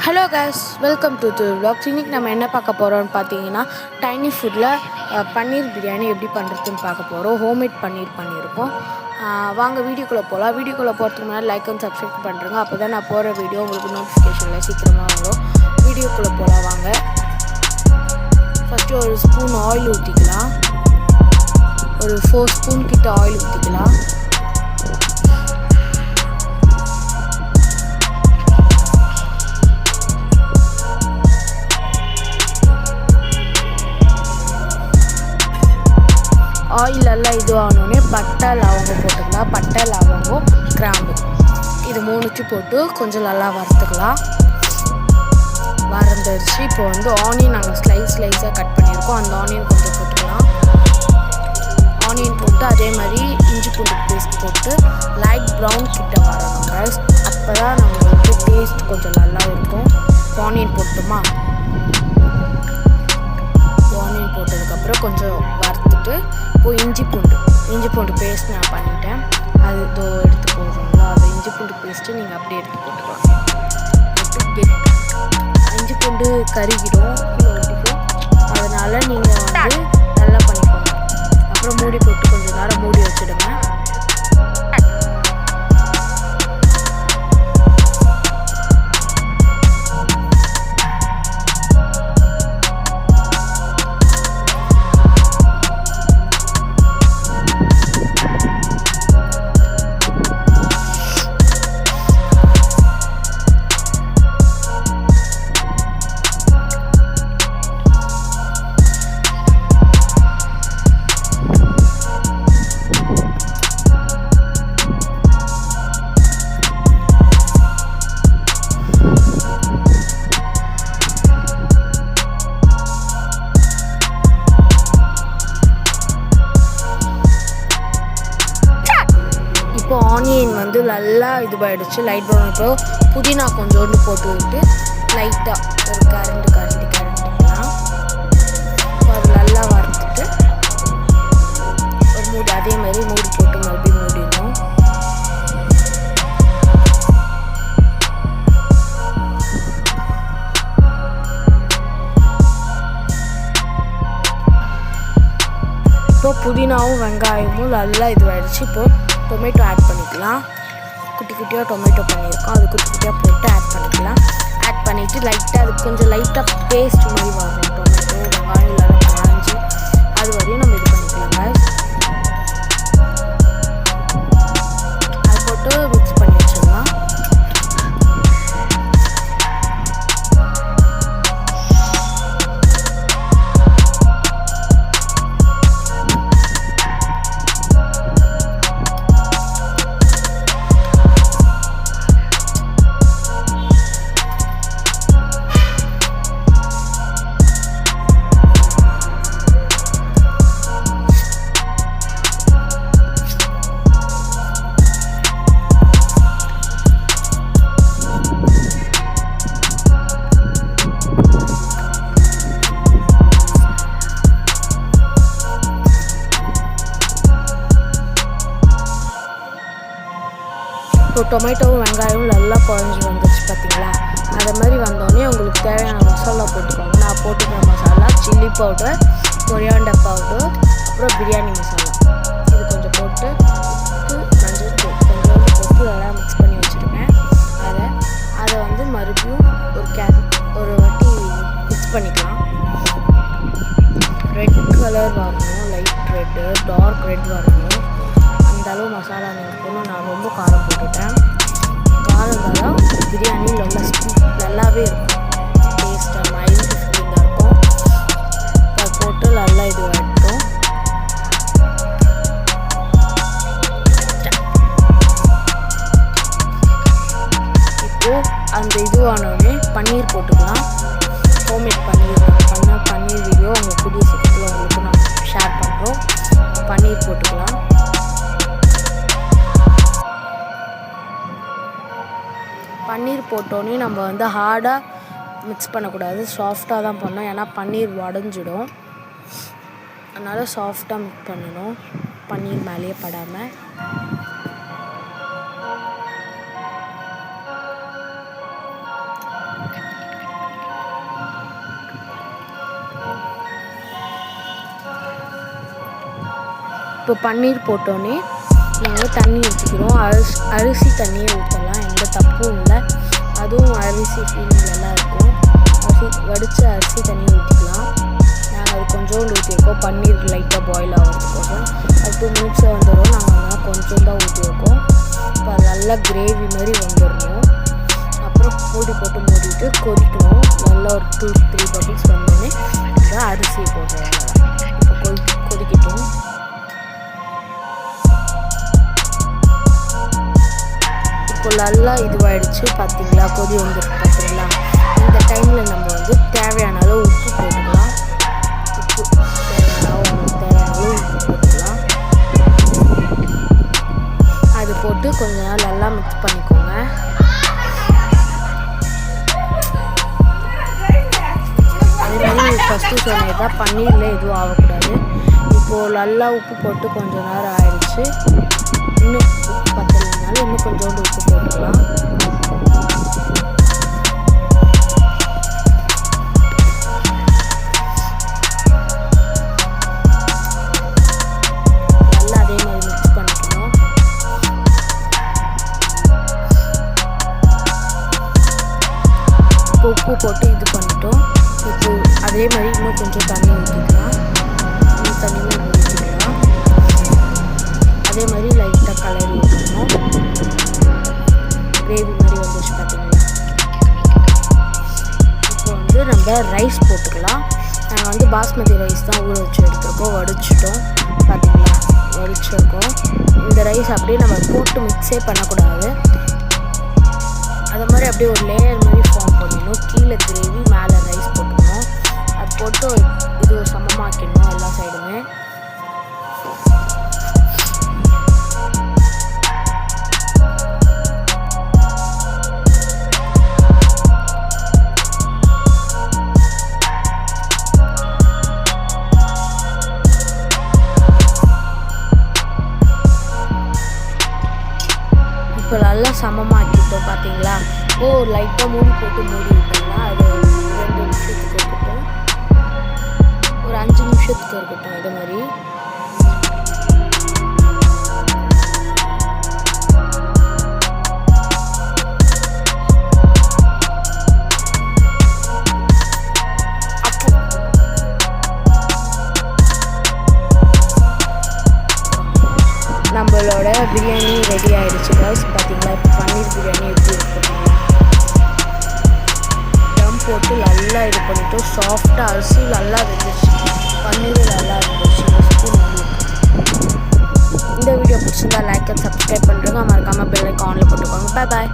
Hello guys, welcome to vlogs. இன்னைக்கு நம்ம என்ன பார்க்க போகிறோம்னு பார்த்தீங்கன்னா, டைனி ஃபுட்டில் பன்னீர் பிரியாணி எப்படி பண்ணுறதுன்னு பார்க்க போகிறோம். ஹோம்மேட் பன்னீர் பண்ணியிருக்கோம். வாங்க வீடியோக்குள்ளே போகலாம். வீடியோக்குள்ளே போகிறதுக்கு முன்னாடி லைக் அண்ட் சப்ஸ்கிரைப் பண்ணுறேங்க. அப்போ தான் நான் போகிற வீடியோ உங்களுக்கு நோட்டிஃபிகேஷனில் சீக்கிரமாக வரும். வீடியோக்குள்ளே போகலாம் வாங்க. ஃபஸ்ட்டு ஒரு ஸ்பூன் ஆயில் ஊற்றிக்கலாம். ஒரு 4 ஸ்பூன் கிட்ட ஆயில் ஊற்றிக்கலாம். ஆயில் எல்லாம் இதுவாகணுன்னே பட்டை லவங்கம் போட்டுக்கலாம். பட்டை லவங்கம் கிராம்பு இது 3 போட்டு கொஞ்சம் நல்லா வறுத்துக்கலாம். வறந்துருச்சு. இப்போ ஆனியன் நாங்கள் ஸ்லைஸாக கட் பண்ணியிருக்கோம். அந்த ஆனியன் கொஞ்சம் போட்டுக்கலாம். ஆனியன் போட்டு அதே மாதிரி இஞ்சி பூண்டு பேஸ்ட் போட்டு லைட் ப்ரௌன் கிட்ட வரணும் கைஸ். அப்போ தான் நம்மளுக்கு டேஸ்ட் கொஞ்சம் நல்லா இருக்கும். ஆனியன் போட்டுமா, ஆனியன் போட்டதுக்கப்புறம் கொஞ்சம் வறுத்துட்டு இப்போது இஞ்சி பூண்டு பேஸ்ட் நான் பண்ணிட்டேன். அது எடுத்து போடுறோங்களா, அது இஞ்சி பூண்டு பேஸ்ட்டு நீங்கள் அப்படியே எடுத்து போட்டுக்கலாம். போட்டு இஞ்சி பூண்டு கருகிடும், அதனால் நீங்கள் நல்லா பண்ணிக்கோங்க. அப்புறம் மூடி போட்டு கொஞ்சம் நேரம் மூடி வச்சுடுங்க. இப்போ ஆனியன் நல்லா இதுவாகிடுச்சு, லைட் ப்ரௌன். இப்போ புதினா கொஞ்சோண்டு போட்டு விட்டு லைட்டாக ஒரு கரண்டிக்கலாம். அது நல்லா வறுத்துட்டு ஒரு மூடி அதே மாதிரி மூடி போட்டு மறுபடியும் மூடிடணும். இப்போ புதினாவும் வெங்காயமும் நல்லா இதுவாகிடுச்சு. இப்போது டொமேட்டோ ஆட் பண்ணிக்கலாம். குட்டி குட்டியாக டொமேட்டோ பண்ணியிருக்கோம், அது குட்டி குட்டியாக போட்டு ஆட் பண்ணிக்கலாம். ஆட் பண்ணிவிட்டு லைட்டாக அது கொஞ்சம் லைட்டாக பேஸ்ட் மாதிரி வரணும். டொமேட்டோ வெங்காயம் நல்லா காஞ்சி அது வரையும் நம்ம இது பண்ணிக்கலாம். அது போட்டு மிக்ஸ் பண்ணி வச்சிடலாம். இப்போ டொமேட்டோவும் வெங்காயமும் நல்லா குழஞ்சி வந்துருச்சு பார்த்தீங்களா. அதை மாதிரி வந்தோடனே உங்களுக்கு தேவையான மசாலா போட்டுக்கோங்க. நான் போட்டுக்கிற masala chilli powder, coriander powder, அப்புறம் பிரியாணி மசாலா இது கொஞ்சம் போட்டு மஞ்சள் கொஞ்சோண்டு போட்டு நல்லா மிக்ஸ் பண்ணி வச்சுருக்கேன். அதை மறுபடியும் ஒரு வாட்டி மிக்ஸ் பண்ணிக்கலாம். ரெட் கலர் வரணும், லைட் ரெட்டு, டார்க் ரெட் வரணும். அந்த அளவு மசாலா நீங்கள் போடணும். நான் ரொம்ப காரம் போட்டுட்டேன். காரம் தான் பிரியாணி நல்லாவே இருக்கும். டேஸ்ட்டாக மைல்டு ஃபீலிங்காக இருக்கும். அதை போட்டு நல்லா இது வரட்டும். இப்போது அந்த இதுவானோடனே பன்னீர் போட்டுக்கலாம். ஹோம்மேட் பன்னீர் வீடியோ உங்கள் கூடிய சீக்கிரத்தில் உங்களுக்கு நான் ஷேர் பண்ணுறோம். பன்னீர் போட்டுக்கலாம். பன்னீர் போட்டோன்னே நம்ம ஹார்டாக மிக்ஸ் பண்ணக்கூடாது, சாஃப்டாக தான் பண்ணணும். ஏன்னா பன்னீர் உடஞ்சிடும். அதனால் சாஃப்டாக மிக்ஸ் பண்ணணும், பன்னீர் மேலேயே படாமல். இப்போ பன்னீர் போட்டோன்னே நாங்கள் தண்ணி ஊற்றிக்கிறோம். அரிசி தண்ணியை ஊற்றலாம், எந்த தப்பும் இல்லை. அதுவும் அரிசி ஃபீலிங்லாம் இருக்கும். வடித்த அரிசி தண்ணி ஊற்றிக்கலாம். நாங்கள் அது கொஞ்சோண்டு ஊற்றிருக்கோம், பன்னீர் லைட்டாக பாயில் ஆகிறதுக்கோசம். அது 2 மினிட்ஸில் வந்துடும். நாங்கள் அதனால் கொஞ்சம் தான் ஊற்றிருக்கோம். இப்போ அது நல்லா கிரேவி மாதிரி வந்துடணும். அப்புறம் போட்டு மூடிட்டு கொதிக்கணும். நல்லா ஒரு 2-3 பபிள்ஸ் வந்தோடனே இந்த அரிசியை போடுறோம். இப்போ கொதிக்கட்டும். இப்போ நல்லா இதுவாகிடுச்சு பார்த்தீங்களா, கொதி வந்துருக்கு பார்த்தீங்களா. இந்த டைமில் நம்ம தேவையான அளவு உப்பு போட்டுக்கலாம். தேவையான அளவு உப்பு போட்டுக்கலாம். அது போட்டு கொஞ்ச நேரம் நல்லா மிக்ஸ் பண்ணிக்கோங்க. அதே மாதிரி ஃபஸ்ட்டு சொன்னது தான், பன்னீரில் எதுவும் ஆகக்கூடாது. இப்போது நல்லா உப்பு போட்டு கொஞ்சம் நேரம் ஆயிடுச்சு. இன்னும் உப்பு பத்தலைனாலும் இன்னும் கொஞ்சோண்டு உப்பு போட்டுக்கலாம். நல்லா அதே மாதிரி மிக்ஸ் பண்ணிக்கணும். இப்போ உப்பு போட்டு இது பண்ணிட்டோம். இப்போ அதே மாதிரி இன்னும் கொஞ்சம் தண்ணி ஊற்றிக்கலாம். தண்ணியுமே ஊற்றிக்கலாம். அதே மாதிரி லைட்டாக கலரி ஊற்றணும். கிரேவி மாதிரி வந்துச்சு பார்த்தீங்களா. இப்போ நம்ம ரைஸ் போட்டுக்கலாம். நாங்கள் பாஸ்மதி ரைஸ் தான் ஊற வச்சு எடுத்துருக்கோம், வடிச்சிட்டோம் பார்த்தீங்களா, வடிச்சிருக்கோம். இந்த ரைஸ் அப்படியே நம்ம போட்டு மிக்ஸே பண்ணக்கூடாது. அது மாதிரி அப்படியே ஒரு லேயர் மாதிரி ஃபார்ம் பண்ணிடணும். கீழே கிரேவி, மேலே ரைஸ் போட்டுக்கணும். அது போட்டு இது சமமாக்கிடணும் எல்லா சைடுமே. இப்போ நல்லா சமமாக்கிட்டோம் பார்த்தீங்களா. லைட்டாக மூடி போட்டு மூடி விட்டோம்னா அது 2 நிமிஷத்துக்கு இருக்கட்டும், ஒரு 5 நிமிஷத்துக்கு இருக்கட்டும். இது மாதிரி நம்மளோட பிரியாணி ரெடி ஆகிடுச்சு கைஸ். பார்த்தீங்களா, இப்போ பன்னீர் பிரியாணி எப்படி இருக்கு பார்த்தீங்களா. தம் போட்டு நல்லா இது பண்ணிவிட்டோம். சாஃப்டாக அரிசி நல்லா இருந்துச்சு, பன்னீரும் நல்லா இருந்துச்சு. இந்த வீடியோ பிடிச்சிருந்தா லைக் அண்ட் சப்ஸ்கிரைப் பண்ணுறேங்க. மறக்காமல் பெல் ஐக்கான் ஆன்ல போட்டுக்கோங்க. பாய்.